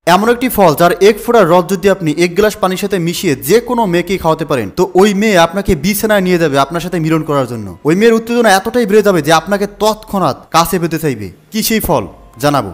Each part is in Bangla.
এমন একটি ফল যার এক ফোঁটা রস যদি আপনি এক গ্লাস পানির সাথে মিশিয়ে যে কোনো মেয়েকেই খাওয়াতে পারেন, তো ওই মেয়ে আপনাকে বিছানায় নিয়ে যাবে আপনার সাথে মিলন করার জন্য। ওই মেয়ের উত্তেজনা এতটাই বেড়ে যাবে যে আপনাকে তৎক্ষণাৎ কাছে পেতে চাইবে। কি সেই ফল জানাবো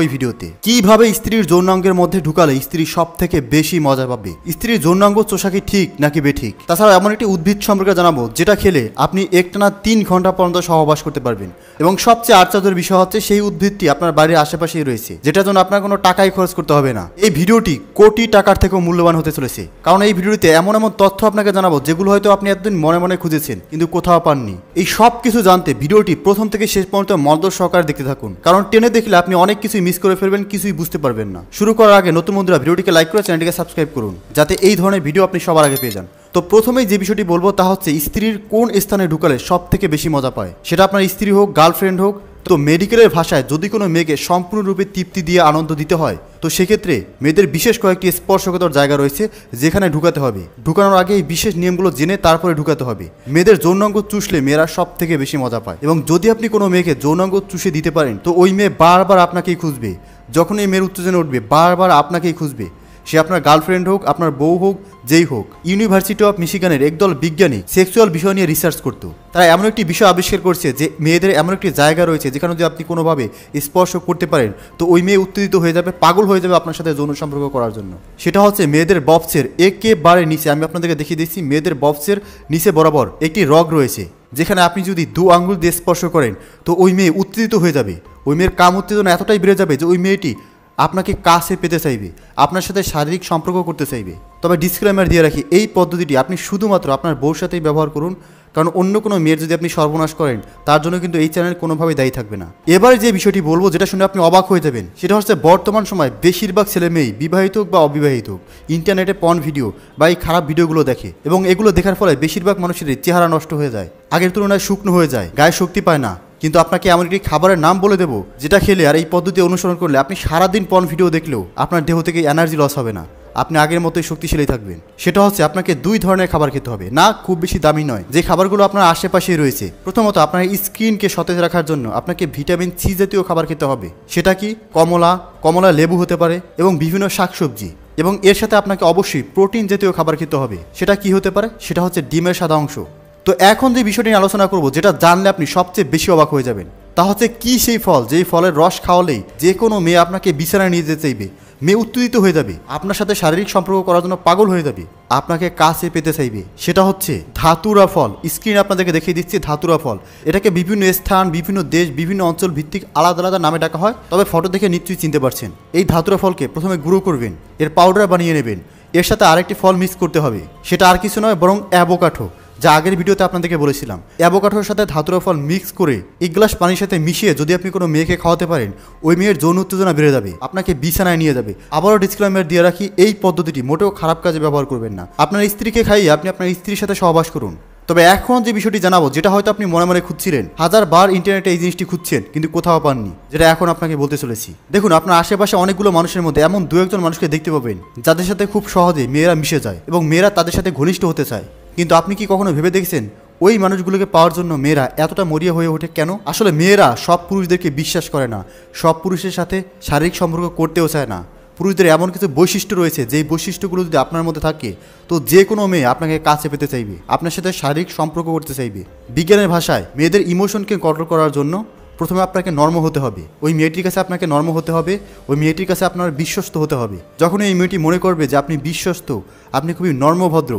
এই ভিডিওতে। কিভাবে স্ত্রীর যৌনাঙ্গের মধ্যে ঢুকালে স্ত্রী সব থেকে বেশি মজা পাবে, স্ত্রীর যৌনাঙ্গ চোষা কি ঠিক নাকি বেঠিক। তাছাড়া এমন একটি উদ্ভিদ সম্পর্কে জানাবো যেটা খেলে আপনি একটানা 3 ঘন্টা পর্যন্ত সহবাস করতে পারবেন। এবং সবচেয়ে আশ্চর্যের বিষয় হচ্ছে সেই উদ্ভিদটি আপনার বাড়ির আশেপাশেই রয়েছে, যেটার জন্য আপনার কোনো টাকাই খরচ করতে হবে না। এই ভিডিওটি কোটি টাকার থেকেও মূল্যবান হতে চলেছে, কারণ এই ভিডিওতে এমন তথ্য আপনাকে জানাবো যেগুলো হয়তো আপনি এতদিন মনে মনে খুঁজেছেন কিন্তু কোথাও পাননি। এই সব কিছু জানতে ভিডিওটি প্রথম থেকে শেষ পর্যন্ত মনোযোগ সহকারে দেখতে থাকুন, কারণ টেনে দেখলে আপনি অনেক কিছুই মিস করে ফেলবেন, কিছুই বুঝতে পারবেন না। শুরু করার আগে নতুন বন্ধুরা ভিডিওটিকে লাইক করে চ্যানেলটিকে সাবস্ক্রাইব করুন, যাতে এই ধরনের ভিডিও আপনি সবার আগে পেয়ে যান। তো প্রথমেই যে বিষয়টি বলবো তা হচ্ছে স্ত্রীর কোন স্থানে ঢুকালে সব থেকে বেশি মজা পায়, সেটা আপনার স্ত্রী হোক, গার্লফ্রেন্ড হোক। তো মেডিকেলের ভাষায় যদি কোনো মেয়েকে সম্পূর্ণরূপে তৃপ্তি দিয়ে আনন্দ দিতে হয়, তো সেক্ষেত্রে মেয়েদের বিশেষ কয়েকটি স্পর্শকাতর জায়গা রয়েছে যেখানে ঢুকাতে হবে। ঢুকানোর আগে এই বিশেষ নিয়মগুলো জেনে তারপরে ঢুকাতে হবে। মেয়েদের যৌনাঙ্গ চুষলে মেয়েরা সব থেকে বেশি মজা পায়, এবং যদি আপনি কোনো মেয়েকে যৌনাঙ্গ চুষে দিতে পারেন, তো ওই মেয়ে বারবার আপনাকেই খুঁজবে। যখন এই মেয়ের উত্তেজনা উঠবে বারবার আপনাকেই খুঁজবে, সে আপনার গার্লফ্রেন্ড হোক, আপনার বউ হোক, যেই হোক। ইউনিভার্সিটি অফ মিশিগানের একদল বিজ্ঞানী সেক্সুয়াল বিষয় নিয়ে রিসার্চ করতো। তারা এমন একটি বিষয় আবিষ্কার করছে যে মেয়েদের এমন একটি জায়গা রয়েছে যেখানে যদি আপনি কোনোভাবে স্পর্শ করতে পারেন, তো ওই মেয়ে উত্তেজিত হয়ে যাবে, পাগল হয়ে যাবে আপনার সাথে যৌন সম্পর্ক করার জন্য। সেটা হচ্ছে মেয়েদের বক্সের একেবারে নিচে। আমি আপনাদেরকে দেখিয়ে দিচ্ছি, মেয়েদের বক্সের নিচে বরাবর একটি রগ রয়েছে, যেখানে আপনি যদি 2 আঙ্গুল দিয়ে স্পর্শ করেন, তো ওই মেয়ে উত্তেজিত হয়ে যাবে। ওই মেয়ের কাম উত্তেজনা এতটাই বেড়ে যাবে যে ওই মেয়েটি আপনাকে কাছে পেতে চাইবে, আপনার সাথে শারীরিক সম্পর্ক করতে চাইবে। তবে ডিসক্লেমার দিয়ে রাখি, এই পদ্ধতিটি আপনি শুধুমাত্র আপনার বউর সাথেই ব্যবহার করুন, কারণ অন্য কোনো মেয়ের যদি আপনি সর্বনাশ করেন তার জন্য কিন্তু এই চ্যানেল কোনোভাবেই দায়ী থাকবে না। এবার যে বিষয়টি বলবো যেটা শুনে আপনি অবাক হয়ে যাবেন, সেটা হচ্ছে বর্তমান সময় বেশিরভাগ ছেলে মেয়েই, বিবাহিত হোক বা অবিবাহিত হোক, ইন্টারনেটে পর্ন ভিডিও বা এই খারাপ ভিডিওগুলো দেখে, এবং এগুলো দেখার ফলে বেশিরভাগ মানুষেরই চেহারা নষ্ট হয়ে যায়, আগের তুলনায় শুকনো হয়ে যায়, গায়ে শক্তি পায় না। কিন্তু আপনাকে এমন একটি খাবারের নাম বলে দেবো যেটা খেলে আর এই পদ্ধতি অনুসরণ করলে আপনি সারাদিন পর্ন ভিডিও দেখলেও আপনার দেহ থেকে এনার্জি লস হবে না, আপনি আগের মতোই শক্তিশালী থাকবেন। সেটা হচ্ছে আপনাকে 2 ধরনের খাবার খেতে হবে, না খুব বেশি দামি নয়, যে খাবারগুলো আপনার আশেপাশেই রয়েছে। প্রথমত আপনার স্কিনকে সতেজ রাখার জন্য আপনাকে ভিটামিন সি জাতীয় খাবার খেতে হবে। সেটা কি? কমলা, লেবু হতে পারে, এবং বিভিন্ন শাকসবজি। এবং এর সাথে আপনাকে অবশ্যই প্রোটিন জাতীয় খাবার খেতে হবে। সেটা কি হতে পারে? সেটা হচ্ছে ডিমের সাদা অংশ। তো এখন যে বিষয়টি নিয়ে আলোচনা করবো, যেটা জানলে আপনি সবচেয়ে বেশি অবাক হয়ে যাবেন, তা হচ্ছে কি সেই ফল যেই ফলের রস খাওয়ালেই যে কোনো মেয়ে আপনাকে বিছানায় নিয়ে যেতে চাইবে, মেয়ে উত্তেজিত হয়ে যাবে, আপনার সাথে শারীরিক সম্পর্ক করার জন্য পাগল হয়ে যাবে, আপনাকে কাছে পেতে চাইবে। সেটা হচ্ছে ধাতুরা ফল। স্ক্রিনে আপনাদেরকে দেখিয়ে দিচ্ছি ধাতুরা ফল। এটাকে বিভিন্ন স্থান, বিভিন্ন দেশ, বিভিন্ন অঞ্চল ভিত্তিক আলাদা আলাদা নামে ডাকা হয়, তবে ফটো দেখে নিশ্চয়ই চিনতে পারছেন। এই ধাতুরা ফলকে প্রথমে গুঁড়ো করবেন, এর পাউডার বানিয়ে নেবেন। এর সাথে আরেকটি ফল মিক্স করতে হবে, সেটা আর কিছু নয় বরং অ্যাভোকাডো, যা আগের ভিডিওতে আপনাদেরকে বলেছিলাম। অ্যাভোকাডোর সাথে ধাতুরা ফল মিক্স করে 1 গ্লাস পানির সাথে মিশিয়ে যদি আপনি কোনো মেয়েকে খাওয়াতে পারেন, ওই মেয়ের যৌন উত্তেজনা বেড়ে যাবে, আপনাকে বিছানায় নিয়ে যাবে। আবারও ডিসক্লেমার দিয়ে রাখি, এই পদ্ধতিটি মোটেও খারাপ কাজে ব্যবহার করবেন না। আপনার স্ত্রীকে খাইয়ে আপনি আপনার স্ত্রীর সাথে সহবাস করুন। তবে এখন যে বিষয়টি জানাবো, যেটা হয়তো আপনি মনে মনে খুঁজছিলেন, 1000 বার ইন্টারনেটে এই জিনিসটি খুঁজছেন কিন্তু কোথাও পাননি, যেটা এখন আপনাকে বলতে চলেছি। দেখুন, আপনার আশেপাশে অনেকগুলো মানুষের মধ্যে এমন 2-1 মানুষকে দেখতে পাবেন যাদের সাথে খুব সহজে মেয়েরা মিশে যায় এবং মেয়েরা তাদের সাথে ঘনিষ্ঠ হতে চায়। কিন্তু আপনি কি কখনো ভেবে দেখেছেন ওই মানুষগুলোকে পাওয়ার জন্য মেয়েরা এতটা মরিয়া হয়ে ওঠে কেন? আসলে মেয়েরা সব পুরুষদেরকে বিশ্বাস করে না, সব পুরুষের সাথে শারীরিক সম্পর্ক করতেও চায় না। পুরুষদের এমন কিছু বৈশিষ্ট্য রয়েছে, যেই বৈশিষ্ট্যগুলো যদি আপনার মধ্যে থাকে, তো যে কোনো মেয়ে আপনাকে কাছে পেতে চাইবে, আপনার সাথে শারীরিক সম্পর্ক করতে চাইবে। বিজ্ঞানের ভাষায় মেয়েদের ইমোশনকে কন্ট্রোল করার জন্য প্রথমে আপনাকে নর্ম হতে হবে, ওই মেয়েটির কাছে আপনাকে নর্ম হতে হবে, ওই মেয়েটির কাছে আপনার বিশ্বস্ত হতে হবে। যখন এই মেয়েটি মনে করবে যে আপনি বিশ্বস্ত, আপনি খুবই নর্মভদ্র,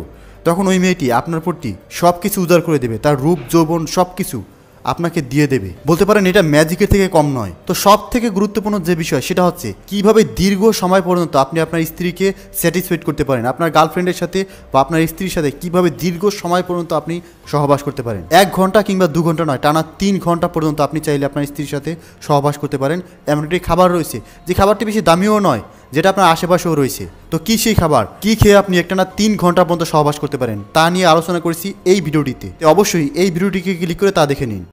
তখন ওই মেয়েটি আপনার প্রতি সব কিছু উজাড় করে দেবে, তার রূপ যৌবন সব কিছু আপনাকে দিয়ে দেবে। বলতে পারেন এটা ম্যাজিকের থেকে কম নয়। তো সব থেকে গুরুত্বপূর্ণ যে বিষয়, সেটা হচ্ছে কিভাবে দীর্ঘ সময় পর্যন্ত আপনি আপনার স্ত্রীকে স্যাটিসফাইড করতে পারেন, আপনার গার্লফ্রেন্ডের সাথে বা আপনার স্ত্রীর সাথে কিভাবে দীর্ঘ সময় পর্যন্ত আপনি সহবাস করতে পারেন। 1 ঘন্টা কিংবা 2 ঘন্টা নয়, টানা 3 ঘন্টা পর্যন্ত আপনি চাইলে আপনার স্ত্রীর সাথে সহবাস করতে পারেন। এমন একটি খাবার রয়েছে যে খাবারটি বেশি দামিও নয়, যেটা আপনার আশেপাশেও রয়েছে। তো কি সেই খাবার, কি খেয়ে আপনি একটানা 3 ঘন্টা পর্যন্ত সহবাস করতে পারেন, তা নিয়ে আলোচনা করেছি এই ভিডিওটিতে। অবশ্যই এই ভিডিওটিকে ক্লিক করে তা দেখে নিন।